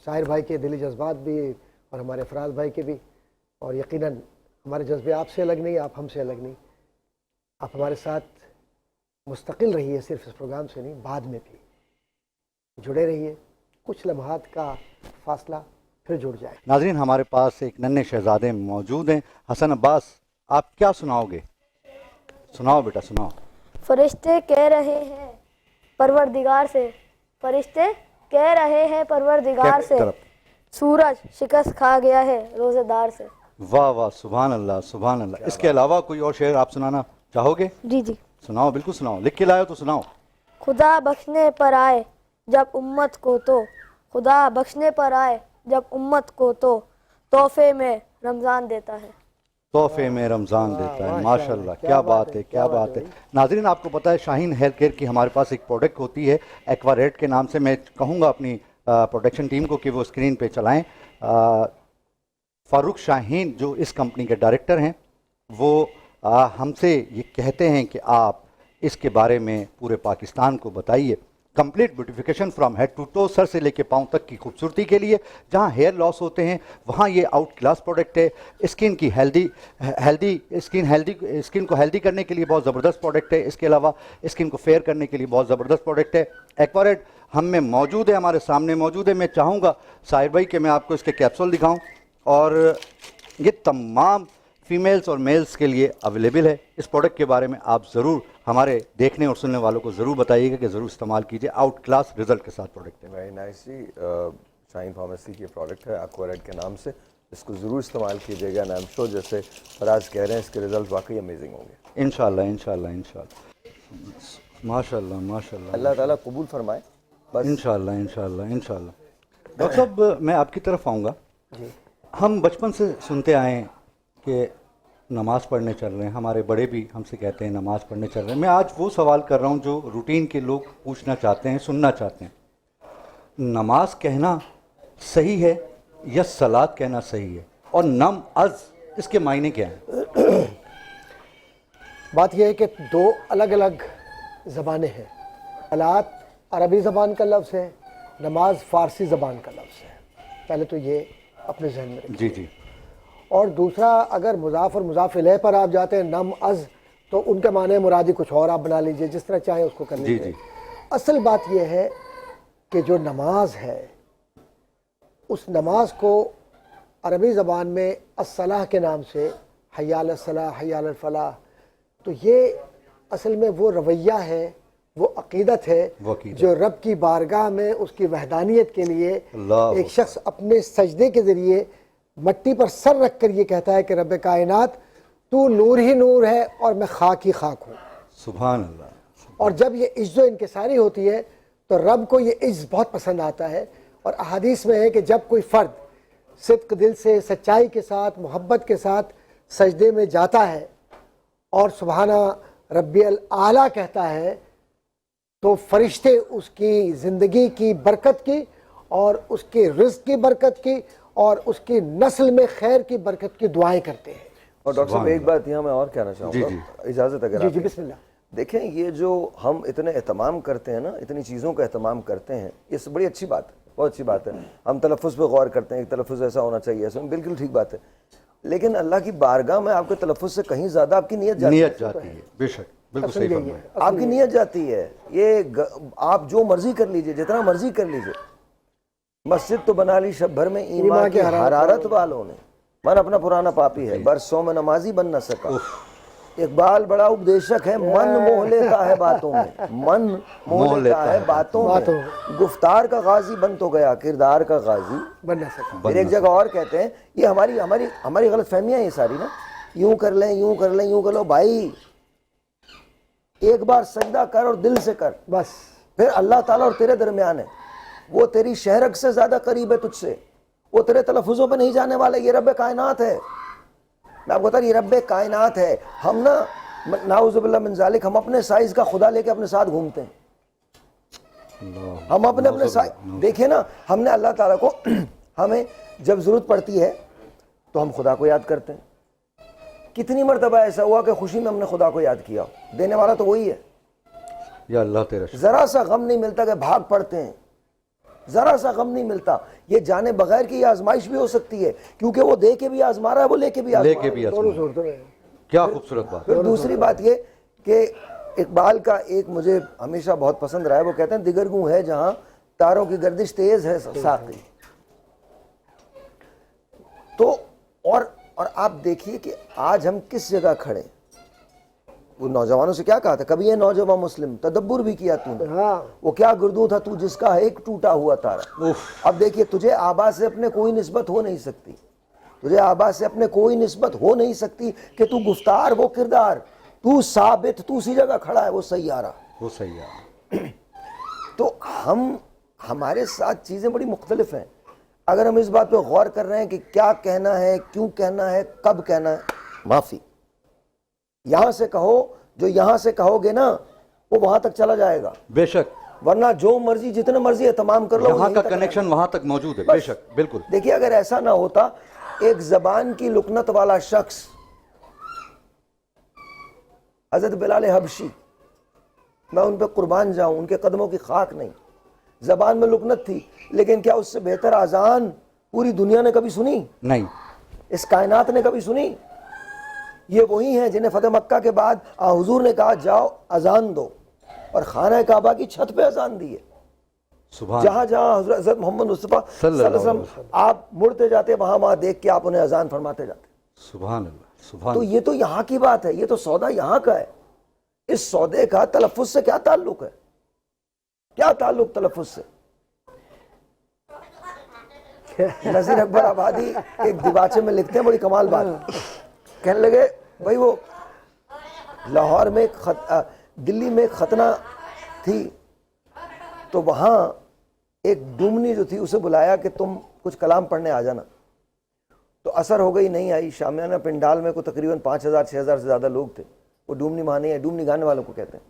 شاعر بھائی کے دلی جذبات بھی اور ہمارے فراز بھائی کے بھی, اور یقیناً ہمارے جذبے آپ سے الگ نہیں, آپ ہم سے الگ نہیں. آپ ہمارے ساتھ مستقل رہیے, صرف اس پروگرام سے نہیں, بعد میں بھی جڑے رہیے. کچھ لمحات کا فاصلہ پھر جڑ جائے. ناظرین ہمارے پاس ایک ننھے شہزادے موجود ہیں. حسن عباس, آپ کیا سناؤ گے؟ سناؤ بیٹا سناؤ. فرشتے کہہ رہے ہیں پروردگار سے, فرشتے کہہ رہے ہیں پروردگار سے, سورج شکست کھا گیا ہے روزے دار سے. واہ واہ, سبحان اللہ سبحان اللہ. اس کے علاوہ کوئی اور شعر آپ سنانا چاہو گے؟ جی جی سناؤ, بالکل سناؤ, لکھ کے لائے تو سناؤ. خدا بخشنے پر آئے جب امت کو, تو خدا بخشنے پر آئے جب امت کو, تو تحفے میں رمضان دیتا ہے. تحفے میں رمضان دیتا ہے. ماشاءاللہ, کیا بات ہے, کیا بات ہے. ناظرین آپ کو پتہ ہے شاہین ہیلتھ کیئر کی ہمارے پاس ایک پروڈکٹ ہوتی ہے ایکوا ریڈ کے نام سے. میں کہوں گا اپنی پروڈکشن ٹیم کو کہ وہ اسکرین پہ چلائیں. فاروق شاہین جو اس کمپنی کے ڈائریکٹر ہیں, وہ ہم سے یہ کہتے ہیں کہ آپ اس کے بارے میں پورے پاکستان کو بتائیے. Complete beautification from head to to, سر سے لے کے پاؤں تک کی خوبصورتی کے لیے. جہاں ہیئر لاس ہوتے ہیں وہاں یہ آؤٹ کلاس پروڈکٹ ہے. اسکن کی اسکن کو ہیلدی کرنے کے لیے بہت زبردست پروڈکٹ ہے. اس کے علاوہ اسکن کو فیئر کرنے کے لیے بہت زبردست پروڈکٹ ہے. ایکوا ریڈ ہم میں موجود ہے, ہمارے سامنے موجود ہے. میں چاہوں گا ساحر بھائی کہ میں آپ کو اس کے کیپسول دکھاؤں, اور یہ تمام فیمیلز اور میلز کے لیے اویلیبل ہے. اس پروڈکٹ کے بارے میں آپ ضرور ہمارے دیکھنے اور سننے والوں کو ضرور بتائیے گا کہ ضرور استعمال کیجیے. آؤٹ کلاس رزلٹ کے ساتھ پروڈکٹ ہے. ویری نائس جی. شاہین فارمیسی کی پروڈکٹ ہے ایکواریڈ کے نام سے, اس کو ضرور استعمال کیجیے گا. آئی ایم شیور جیسے فراز کہہ رہے ہیں اس کے رزلٹ واقعی امیزنگ ہوں گے انشاءاللہ انشاءاللہ انشاءاللہ. ماشاءاللہ ماشاءاللہ. اللہ تعالیٰ قبول فرمائے بس. انشاءاللہ انشاءاللہ انشاءاللہ. ڈاکٹر صاحب میں آپ کی طرف آؤں گا. ہم بچپن سے سنتے آئے ہیں کہ نماز پڑھنے چل رہے ہیں, ہمارے بڑے بھی ہم سے کہتے ہیں نماز پڑھنے چل رہے ہیں. میں آج وہ سوال کر رہا ہوں جو روٹین کے لوگ پوچھنا چاہتے ہیں, سننا چاہتے ہیں. نماز کہنا صحیح ہے یا صلاۃ کہنا صحیح ہے, اور نم از اس کے معنی کیا ہیں؟ بات یہ ہے کہ دو الگ الگ زبانیں ہیں. صلاۃ عربی زبان کا لفظ ہے, نماز فارسی زبان کا لفظ ہے. پہلے تو یہ اپنے ذہن میں رکھیں. جی جی. اور دوسرا, اگر مضاف اور مضاف الیہ پر آپ جاتے ہیں نم از, تو ان کے معنی مرادی کچھ اور آپ بنا لیجئے, جس طرح چاہیں اس کو کر لیجئے. جی. اصل بات یہ ہے کہ جو نماز ہے اس نماز کو عربی زبان میں الصلاح کے نام سے, حی علی الصلاح حی علی الفلاح, تو یہ اصل میں وہ رویہ ہے, وہ عقیدت ہے جو رب کی بارگاہ میں اس کی وحدانیت کے لیے ایک شخص اپنے سجدے کے ذریعے مٹی پر سر رکھ کر یہ کہتا ہے کہ رب کائنات تو نور ہی نور ہے اور میں خاک ہی خاک ہوں. سبحان اللہ. اور جب یہ عجز و انکساری ہوتی ہے تو رب کو یہ عجز بہت پسند آتا ہے. اور احادیث میں ہے کہ جب کوئی فرد صدق دل سے, سچائی کے ساتھ, محبت کے ساتھ سجدے میں جاتا ہے اور سبحانہ ربی الاعلیٰ کہتا ہے, تو فرشتے اس کی زندگی کی برکت کی اور اس کے رزق کی برکت کی اور اس کی نسل میں خیر کی برکت کی دعائیں کرتے ہیں. اور ڈاکٹر صاحب ایک بات یہاں میں اور کہنا چاہوں گا, اجازت اگر جی بسم اللہ. دیکھیں یہ جو ہم اتنے اہتمام کرتے ہیں نا, اتنی چیزوں کا اہتمام کرتے ہیں, یہ بڑی اچھی بات ہے, بہت اچھی بات ہے. ہم تلفظ پہ غور کرتے ہیں کہ تلفظ ایسا ہونا چاہیے, ایسا بالکل ٹھیک بات ہے. لیکن اللہ کی بارگاہ میں آپ کے تلفظ سے کہیں زیادہ آپ کی نیت جاتی ہے. بے شک, بالکل صحیح فرمایا. آپ کی نیت جاتی ہے. یہ آپ جو مرضی کر لیجئے, جتنا مرضی کر لیجئے. مسجد تو بنا لی شب بھر میں ایمان کی حرارت والوں نے, من اپنا پرانا پاپی ہے, برسوں میں نمازی بن نہ سکا. اقبال بڑا اپدیشک ہے, من موہ لیتا ہے باتوں میں, من موہ لیتا ہے باتوں میں, گفتار کا غازی بن تو گیا, کردار کا غازی بن نہ سکا. پھر ایک جگہ اور کہتے ہیں, یہ ہماری غلط فہمیاں یہ ساری نا, یوں کر لیں یوں کر لیں یوں کر لو. بھائی ایک بار سجدہ کر اور دل سے کر بس, پھر اللہ تعالیٰ اور تیرے درمیان ہے. وہ تیری شہرک سے زیادہ قریب ہے تجھ سے, وہ تیرے تلفظوں پہ نہیں جانے والا. یہ رب کائنات ہے. میں آپ کو بتا رہا ہوں, یہ رب کائنات ہے. ہم نا نعوذ باللہ من ذالک, ہم اپنے سائز کا خدا لے کے اپنے ساتھ گھومتے ہیں. ہم اپنے سائز دیکھیں نا, ہم نے اللہ تعالیٰ کو, ہمیں جب ضرورت پڑتی ہے تو ہم خدا کو یاد کرتے ہیں. کتنی مرتبہ ایسا ہوا کہ خوشی میں ہم نے خدا کو یاد کیا, دینے والا تو وہی ہے. یا اللہ تیرا ذرا سا غم نہیں ملتا کہ بھاگ پڑتے ہیں, ذرا سا غم نہیں ملتا. یہ جانے بغیر کی یہ آزمائش بھی ہو سکتی ہے, کیونکہ وہ دے کے بھی آزما رہا ہے, وہ لے کے بھی آزما رہا ہے. کیا خوبصورت بات. پھر دوسری بات یہ کہ اقبال کا ایک مجھے ہمیشہ بہت پسند رہا ہے, وہ کہتے ہیں دگرگوں ہے جہاں تاروں کی گردش تیز ہے ساقی. تو اور آپ دیکھیے کہ آج ہم کس جگہ کھڑے. وہ نوجوانوں سے کیا کہا تھا, کبھی یہ نوجوان مسلم تدبر بھی کیا تو نے, وہ کیا گردوں تھا تو جس کا ایک ٹوٹا ہوا تارا. اب دیکھیے, تجھے آبا سے اپنے کوئی نسبت ہو نہیں سکتی, تجھے آبا سے اپنے کوئی نسبت ہو نہیں سکتی کہ تو گفتار وہ کردار, تو ثابت, تو اسی جگہ کھڑا ہے, وہ سیارہ. تو ہمارے ساتھ چیزیں بڑی مختلف ہیں. اگر ہم اس بات پہ غور کر رہے ہیں کہ کیا کہنا ہے, کیوں کہنا ہے, کب کہنا ہے, معافی. یہاں سے کہو, جو یہاں سے کہو گے نا وہ وہاں تک چلا جائے گا. بے شک. ورنہ جو مرضی جتنے مرضی اہتمام کر لو, یہاں کا کنیکشن وہاں تک موجود ہے. بے شک, بالکل. دیکھیے اگر ایسا نہ ہوتا, ایک زبان کی لکنت والا شخص حضرت بلال حبشی, میں ان پہ قربان جاؤں, ان کے قدموں کی خاک نہیں, زبان میں لکنت تھی, لیکن کیا اس سے بہتر اذان پوری دنیا نے کبھی سنی؟ نہیں. اس کائنات نے کبھی سنی؟ یہ وہی ہیں جنہیں فتح مکہ کے بعد حضور نے کہا جاؤ اذان دو, اور خانہ کعبہ کی چھت پہ اذان دی ہے. سبحان جہاں جہاں حضرت محمد مصطفیٰ صلی اللہ علیہ وسلم آپ مڑتے جاتے وہاں وہاں دیکھ کے آپ انہیں اذان فرماتے جاتے. سبحان اللہ سبحان تو یہ تو یہاں کی بات ہے, یہ تو سودا یہاں کا ہے. اس سودے کا تلفظ سے کیا تعلق ہے؟ کیا تعلق تلفظ سے؟ نذیر اکبر آبادی ایک دیباچے میں لکھتے ہیں بڑی کمال بات, کہنے لگے بھائی وہ لاہور میں دلی میں ختنہ تھی تو وہاں ایک ڈومنی جو تھی اسے بلایا کہ تم کچھ کلام پڑھنے آ جانا. تو اثر ہو گئی, نہیں آئی. شامیانہ پنڈال میں کوئی تقریباً 5000 6000 سے زیادہ لوگ تھے. وہ ڈومنی وہاں نہیں آئی, ڈومنی گانے والوں کو کہتے ہیں,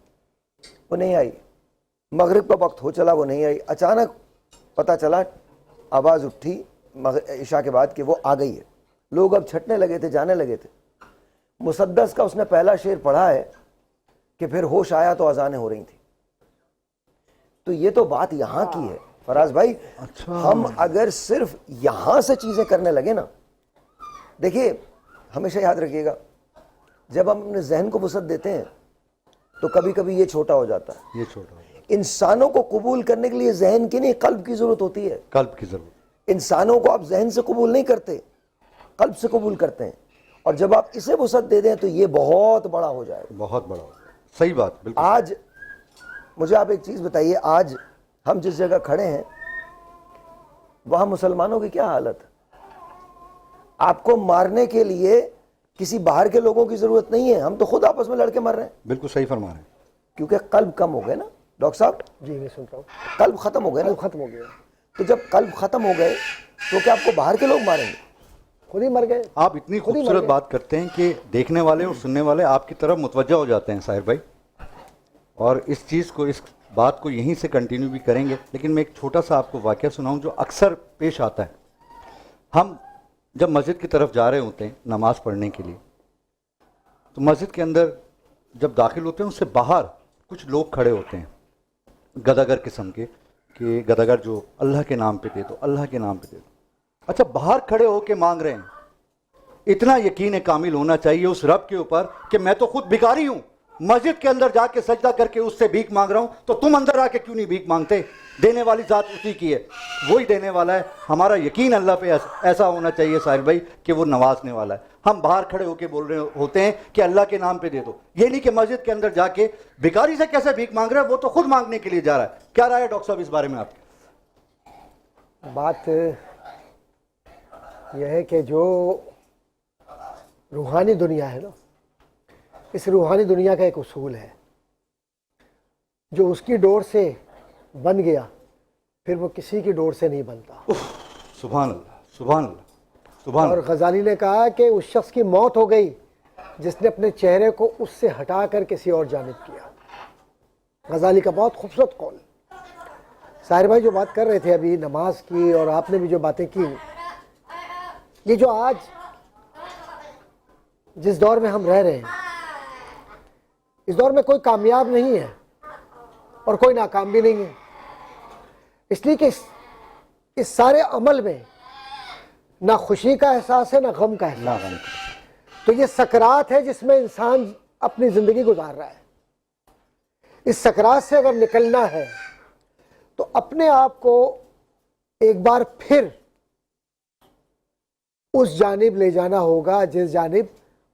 وہ نہیں آئی. مغرب کا وقت ہو چلا, وہ نہیں آئی. اچانک پتہ چلا, آواز اٹھی عشاء کے بعد کہ وہ آ گئی ہے. لوگ اب چھٹنے لگے تھے, جانے لگے تھے. مسدس کا اس نے پہلا شعر پڑھا ہے کہ پھر ہوش آیا تو اذانیں ہو رہی تھیں. تو یہ تو بات یہاں کی ہے فراز بھائی. ہم اگر صرف یہاں سے چیزیں کرنے لگے نا, دیکھیے ہمیشہ یاد رکھیے گا, جب ہم اپنے ذہن کو وسعت دیتے ہیں تو کبھی کبھی یہ چھوٹا ہو جاتا ہے. یہ چھوٹا ہو جاتا ہے. انسانوں کو قبول کرنے کے لیے ذہن کی نہیں, قلب کی ضرورت ہوتی ہے. قلب کی ضرورت. انسانوں کو آپ ذہن سے قبول نہیں کرتے, قلب سے قبول کرتے ہیں. اور جب آپ اسے وسعت دے دیں تو یہ بہت بڑا ہو جائے گا. بہت بڑا ہو جائے گا. صحیح بات, بالکل. آج مجھے آپ ایک چیز بتائیے, آج ہم جس جگہ کھڑے ہیں وہاں مسلمانوں کی کیا حالت ہے؟ آپ کو مارنے کے لیے کسی باہر کے لوگوں کی ضرورت نہیں ہے, ہم تو خود آپس میں لڑ کے مر رہے ہیں. بالکل صحیح فرما رہے ہیں. کیونکہ قلب کم ہو گئے نا ڈاکٹر صاحب. جی میں سنتا ہوں. قلب ختم ہو گئے نا. ختم ہو گیا تو جب قلب ختم ہو گئے تو کیا آپ کو باہر کے لوگ ماریں گے؟ خود ہی مر گئے. آپ اتنی خوبصورت بات کرتے ہیں کہ دیکھنے والے اور سننے والے آپ کی طرف متوجہ ہو جاتے ہیں ساحر بھائی, اور اس چیز کو, اس بات کو یہیں سے کنٹینیو بھی کریں گے. لیکن میں ایک چھوٹا سا آپ کو واقعہ سناؤں جو اکثر پیش آتا ہے. ہم جب مسجد کی طرف جا رہے ہوتے ہیں نماز پڑھنے کے لیے, تو مسجد کے اندر جب داخل ہوتے ہیں اس سے باہر کچھ لوگ کھڑے ہوتے ہیں گداگر قسم کے, کہ گداگر جو اللہ کے نام پہ دے دو, اللہ کے نام پہ دے دو. اچھا, باہر کھڑے ہو کے مانگ رہے ہیں. اتنا یقین کامل ہونا چاہیے اس رب کے اوپر کہ میں تو خود بھکاری ہوں, مسجد کے اندر جا کے سجدہ کر کے اس سے بھیک مانگ رہا ہوں, تو تم اندر آ کے کیوں نہیں بھیک مانگتے؟ دینے والی ذات اسی کی ہے, وہی دینے والا ہے. ہمارا یقین اللہ پہ ایسا ہونا چاہیے ساحر بھائی کہ وہ نوازنے والا ہے. ہم باہر کھڑے ہو کے بول رہے ہوتے ہیں کہ اللہ کے نام پہ دے دو, یہ نہیں کہ مسجد کے اندر جا کے بھکاری سے کیسے بھیک مانگ رہا ہے, وہ تو خود مانگنے کے لیے جا رہا ہے. کیا رائے ہے ڈاکٹر صاحب اس بارے میں آپ کی؟ بات یہ ہے کہ جو روحانی دنیا ہے نا, اس روحانی دنیا کا ایک اصول ہے, جو اس کی ڈور سے بن گیا پھر وہ کسی کی ڈور سے نہیں بنتا. سبحان اللہ سبحان اللہ سبحان اور اللہ. غزالی نے کہا کہ اس شخص کی موت ہو گئی جس نے اپنے چہرے کو اس سے ہٹا کر کسی اور جانب کیا. غزالی کا بہت خوبصورت قول. ساحر بھائی جو بات کر رہے تھے ابھی نماز کی, اور آپ نے بھی جو باتیں کی, یہ جو آج جس دور میں ہم رہ رہے ہیں, اس دور میں کوئی کامیاب نہیں ہے اور کوئی ناکام بھی نہیں ہے. اس لیے کہ اس سارے عمل میں نہ خوشی کا احساس ہے نہ غم کا احساس ہے. تو یہ سکرات ہے جس میں انسان اپنی زندگی گزار رہا ہے. اس سکرات سے اگر نکلنا ہے تو اپنے آپ کو ایک بار پھر اس جانب لے جانا ہوگا جس جانب,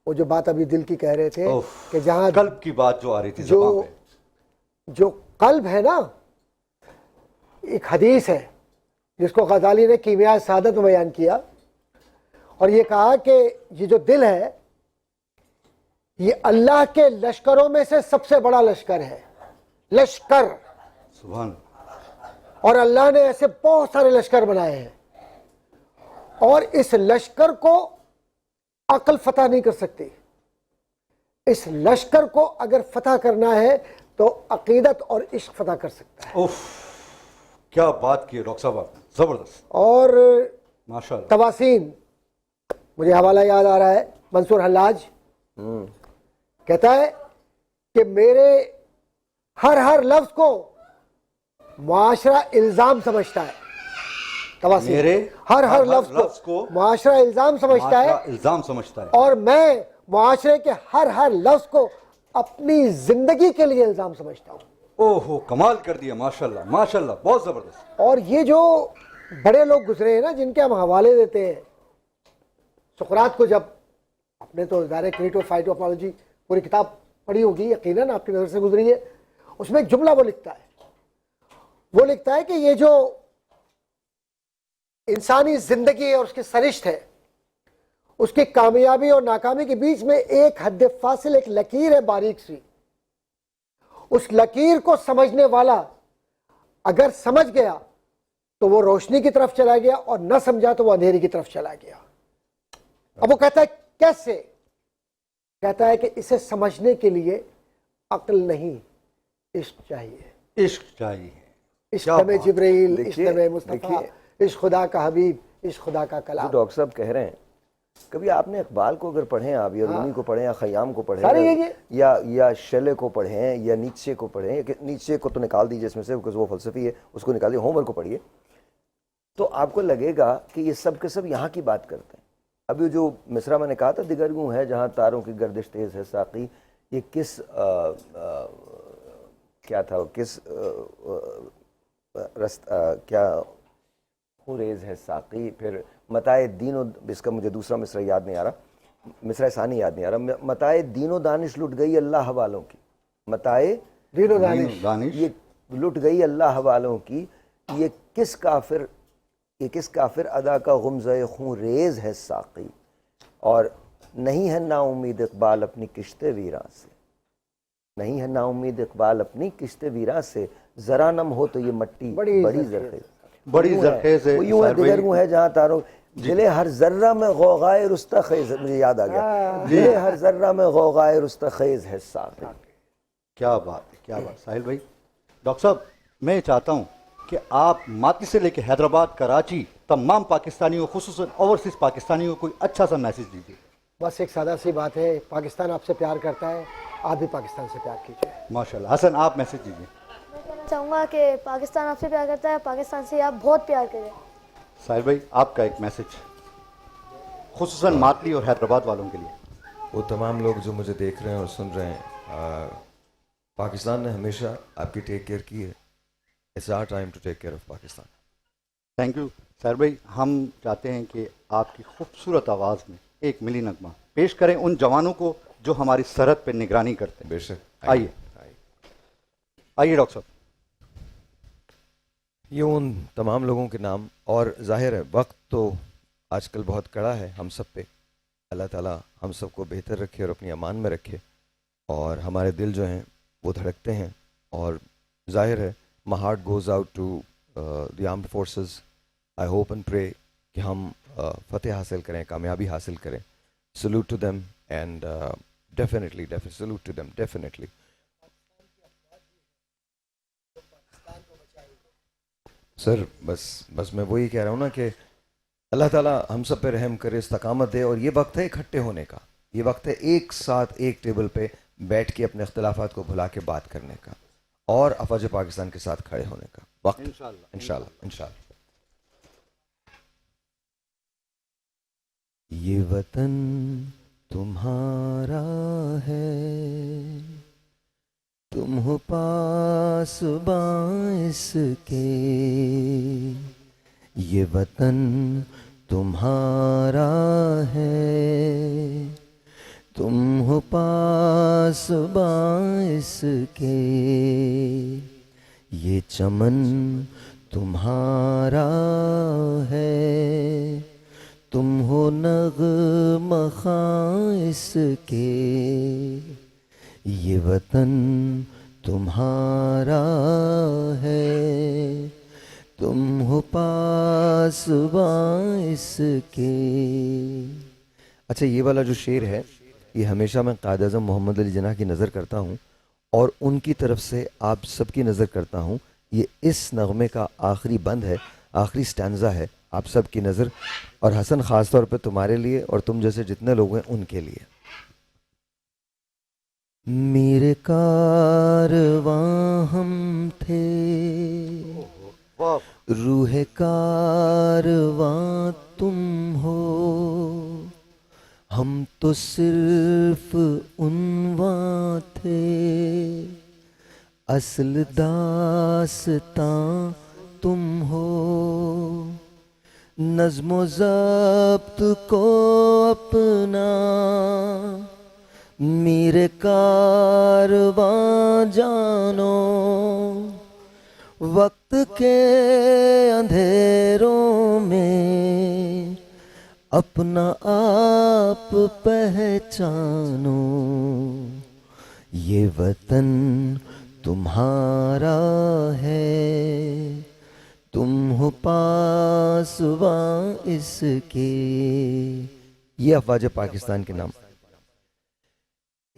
وہ جو بات ابھی دل کی کہہ رہے تھے کہ جہاں قلب کی بات جو آ رہی تھی زبان پہ, جو قلب ہے نا, ایک حدیث ہے جس کو غزالی نے کیمیائے سعادت میں بیان کیا, اور یہ کہا کہ یہ جو دل ہے یہ اللہ کے لشکروں میں سے سب سے بڑا لشکر ہے. لشکر, سبحان. اور اللہ نے ایسے بہت سارے لشکر بنائے ہیں, اور اس لشکر کو عقل فتح نہیں کر سکتی. اس لشکر کو اگر فتح کرنا ہے تو عقیدت اور عشق فتح کر سکتا ہے. کیا بات کی ڈاکٹر صاحب, زبردست. اور ماشاءاللہ. تواسین, مجھے حوالہ یاد آ رہا ہے, منصور حلاج کہتا ہے کہ میرے ہر لفظ کو معاشرہ الزام سمجھتا ہے. تواسین, میرے ہر لفظ کو معاشرہ الزام سمجھتا ہے, الزام سمجھتا ہے, اور میں معاشرے کے ہر لفظ کو اپنی زندگی کے لیے الزام سمجھتا ہوں. اوہو کمال کر دیا، ماشاءاللہ ماشاءاللہ، بہت زبردست. اور یہ جو بڑے لوگ گزرے ہیں نا جن کے ہم حوالے دیتے ہیں، سقراط کو جب آپ نے تو ظاہر کریٹو فائٹو اپالوجی پوری کتاب پڑھی ہوگی، یقیناً آپ کی نظر سے گزری ہے، اس میں ایک جملہ وہ لکھتا ہے کہ یہ جو انسانی زندگی اور اس کی سرشت ہے، اس کی کامیابی اور ناکامی کے بیچ میں ایک حد فاصل، ایک لکیر ہے باریک سی. اس لکیر کو سمجھنے والا اگر سمجھ گیا تو وہ روشنی کی طرف چلا گیا، اور نہ سمجھا تو وہ اندھیری کی طرف چلا گیا. اب وہ کہتا ہے کیسے؟ کہتا ہے کہ اسے سمجھنے کے لیے عقل نہیں، عشق چاہیے. عشق چاہیے. عشق میں جبرائیل، عشق دیکھیے- میں مصطفیٰ، دیکھیے، عشق خدا کا حبیب، عشق خدا کا جو کلام. ڈاکٹر صاحب کہہ رہے ہیں، کبھی آپ نے اقبال کو اگر پڑھیں، آپ یا رومی کو پڑھیں، یا خیام کو سارے پڑھیں، یہ- یا شیلے کو پڑھیں، یا نیچے کو پڑھیں. نیچے کو تو نکال دیجیے اس میں سے، because وہ فلسفی ہے، اس کو نکالیے. ہومر کو پڑھیے تو آپ کو لگے گا کہ یہ سب کے سب یہاں کی بات کرتے ہیں. ابھی جو مصرع میں نے کہا تھا، دیگر یوں ہے جہاں تاروں کی گردش تیز ہے ساقی، یہ کس کیا تھا، کس کیا خوریز ہے ساقی. پھر متائے دین و، اس کا مجھے دوسرا مصرع یاد نہیں آ رہا، مصرع ثانی یاد نہیں آ رہا. متائے دین و دانش لٹ گئی اللہ والوں کی، متائے دین و دانش دانش یہ لٹ گئی اللہ والوں کی. یہ کس کافر ادا کا غمزہ خون ریز ہے ساقی، اور نہیں ہے نا امید اقبال اپنی کشت ویراں سے. نہیں ہے نا امید اقبال اپنی کشت ویراں سے، ذرا نم ہو تو یہ مٹی بڑی بڑی زرخیز. بڑی زرخیز ہے. وہ یوں ہے، دیگر یوں ہے جہاں تاروں دلے ہر ذرہ میں غوغائے رستخیز. مجھے یاد آ گیا، دلے ہر ذرہ میں غوغائے رستخیز ہے ساقی. کیا بات ہے، کیا بات. ساحل بھائی، ڈاکٹر صاحب میں چاہتا ہوں کہ آپ ماتی سے لے کے حیدرآباد، کراچی، تمام پاکستانیوں، خصوصاً اوورسیز پاکستانیوں کو کوئی اچھا سا میسج دیجیے. بس ایک سادہ سی بات ہے، پاکستان آپ سے پیار کرتا ہے، آپ بھی پاکستان سے پیار کیجیے. ماشاءاللہ. حسن آپ میسج دیجیے. میں کہنا چاہوں گا کہ پاکستان آپ سے پیار کرتا ہے، پاکستان سے آپ بہت پیار کریں. ساحل بھائی آپ کا ایک میسج خصوصاً ماتلی اور حیدرآباد والوں کے لیے. وہ تمام لوگ جو مجھے دیکھ رہے ہیں اور سن رہے ہیں، پاکستان نے ہمیشہ آپ کی ٹیک کیئر کی ہے. It's our time to take care of Pakistan. Thank you Sahil بھائی. ہم چاہتے ہیں کہ آپ کی خوبصورت آواز میں ایک ملی نغمہ پیش کریں ان جوانوں کو جو ہماری سرحد پہ نگرانی کرتے ہیں. بے شک. آئیے آئیے ڈاکٹر صاحب. یہ ان تمام لوگوں کے نام، اور ظاہر ہے وقت تو آج کل بہت کڑا ہے ہم سب پہ. اللہ تعالیٰ ہم سب کو بہتر رکھے اور اپنی امان میں رکھے، اور ہمارے دل جو ہیں وہ دھڑکتے ہیں. اور ظاہر ہے my heart goes out to the armed forces. I hope and pray کہ ہم فتح حاصل کریں، کامیابی حاصل کریں. Salute to them and definitely salute to them definitely. سر بس میں وہی کہہ رہا ہوں نا کہ اللہ تعالیٰ ہم سب پہ رحم کرے، استقامت دے. اور یہ وقت ہے اکٹھے ہونے کا، یہ وقت ہے ایک ساتھ ایک ٹیبل پہ بیٹھ کے اپنے اختلافات کو بھلا کے بات کرنے کا، اور افواج پاکستان کے ساتھ کھڑے ہونے کا وقت. انشاءاللہ. یہ وطن تمہارا ہے، تم ہو پاس باعث کے. یہ وطن تمہارا ہے، تم ہو پاس باعث کے. یہ چمن تمہارا ہے، تم ہو نغمہ خاص کے. یہ وطن تمہارا ہے، تم ہو پاس باعث کے. اچھا، یہ والا جو شعر ہے یہ ہمیشہ میں قائد اعظم محمد علی جناح کی نظر کرتا ہوں، اور ان کی طرف سے آپ سب کی نظر کرتا ہوں. یہ اس نغمے کا آخری بند ہے، آخری سٹینزا ہے، آپ سب کی نظر، اور حسن خاص طور پہ تمہارے لیے اور تم جیسے جتنے لوگ ہیں ان کے لیے. میرے کارواں ہم تھے، روح کارواں تم ہو، ہم تو صرف عنواں تھے، اصل داستاں تم ہو، نظم و ضبط کو اپنا میرے کارواں جانو، وقت کے اندھیروں میں اپنا آپ پہچانو، یہ وطن تمہارا ہے، تم ہو پاسباں اس کے. یہ افواج پاکستان کے نام.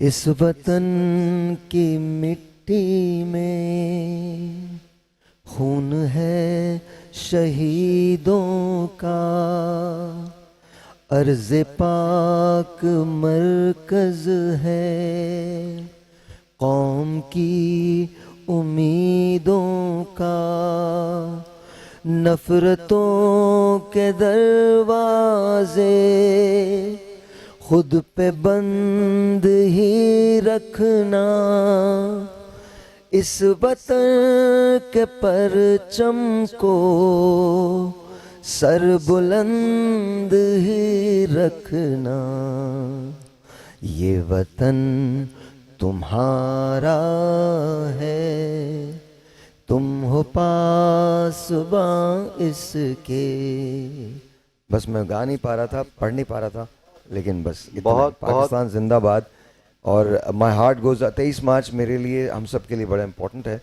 اس وطن کی مٹی میں خون ہے شہیدوں کا، ارض پاک مرکز ہے قوم کی امیدوں کا، نفرتوں کے دروازے خود پہ بند ہی رکھنا، اس وطن کے پرچم کو سر بلند ہی رکھنا، یہ وطن تمہارا ہے، تم ہو پاسباں اس کے. بس میں گا نہیں پا رہا تھا، پڑھ نہیں پا رہا تھا، لیکن بس بہت پاکستان زندہ باد. اور مائی ہارٹ گوز. 23 مارچ میرے لیے ہم سب کے لیے بڑا امپورٹنٹ ہے.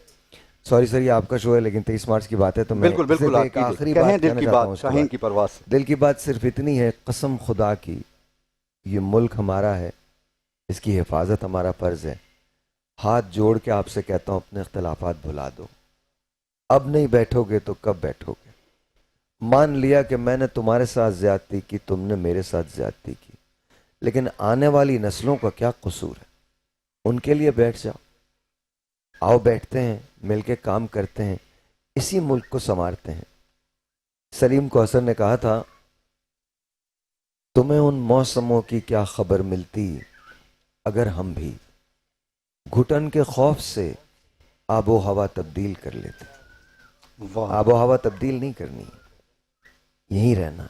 سوری سر یہ آپ کا شو ہے لیکن 23 مارچ کی بات ہے تو میں بالکل ایک آخری بات دل کی بات شاہین کی پرواز. دل کی بات صرف اتنی ہے، قسم خدا کی یہ ملک ہمارا ہے، اس کی حفاظت ہمارا فرض ہے. ہاتھ جوڑ کے آپ سے کہتا ہوں اپنے اختلافات بھلا دو، اب نہیں بیٹھو گے تو کب بیٹھو گے. مان لیا کہ میں نے تمہارے ساتھ زیادتی کی، تم نے میرے ساتھ زیادتی کی، لیکن آنے والی نسلوں کا کیا قصور ہے، ان کے لیے بیٹھ جاؤ. آؤ بیٹھتے ہیں، مل کے کام کرتے ہیں، اسی ملک کو سنوارتے ہیں. سلیم کوثر نے کہا تھا تمہیں ان موسموں کی کیا خبر ملتی اگر ہم بھی گھٹن کے خوف سے آب و ہوا تبدیل کر لیتے. آب و ہوا تبدیل نہیں کرنی، یہیں رہنا ہے،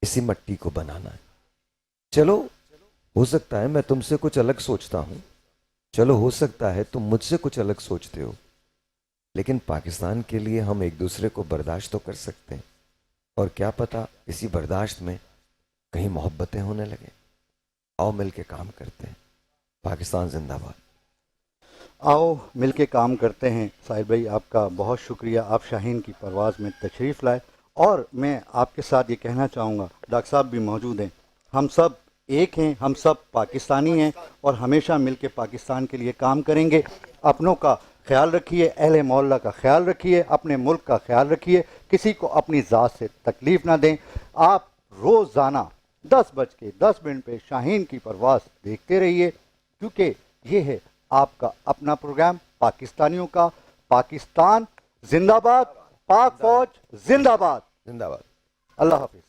اسی مٹی کو بنانا ہے. چلو ہو سکتا ہے میں تم سے کچھ الگ سوچتا ہوں، چلو ہو سکتا ہے تم مجھ سے کچھ الگ سوچتے ہو، لیکن پاکستان کے لیے ہم ایک دوسرے کو برداشت تو کر سکتے ہیں. اور کیا پتا اسی برداشت میں کہیں محبتیں ہونے لگیں. آؤ مل کے کام کرتے ہیں. پاکستان زندہ باد. آؤ مل کے کام کرتے ہیں. ساحل بھائی آپ کا بہت شکریہ، آپ شاہین کی پرواز میں تشریف لائے. اور میں آپ کے ساتھ یہ کہنا چاہوں گا، ڈاکٹر صاحب بھی موجود ہیں، ہم سب ایک ہیں، ہم سب پاکستانی ہیں اور ہمیشہ مل کے پاکستان کے لیے کام کریں گے. اپنوں کا خیال رکھیے، اہل محلہ کا خیال رکھیے، اپنے ملک کا خیال رکھیے، کسی کو اپنی ذات سے تکلیف نہ دیں. آپ روزانہ 10:10 پہ شاہین کی پرواز دیکھتے رہیے، کیونکہ یہ ہے آپ کا اپنا پروگرام پاکستانیوں کا. پاکستان زندہ باد، پاک فوج زندہ باد. زندہ باد. اللہ حافظ.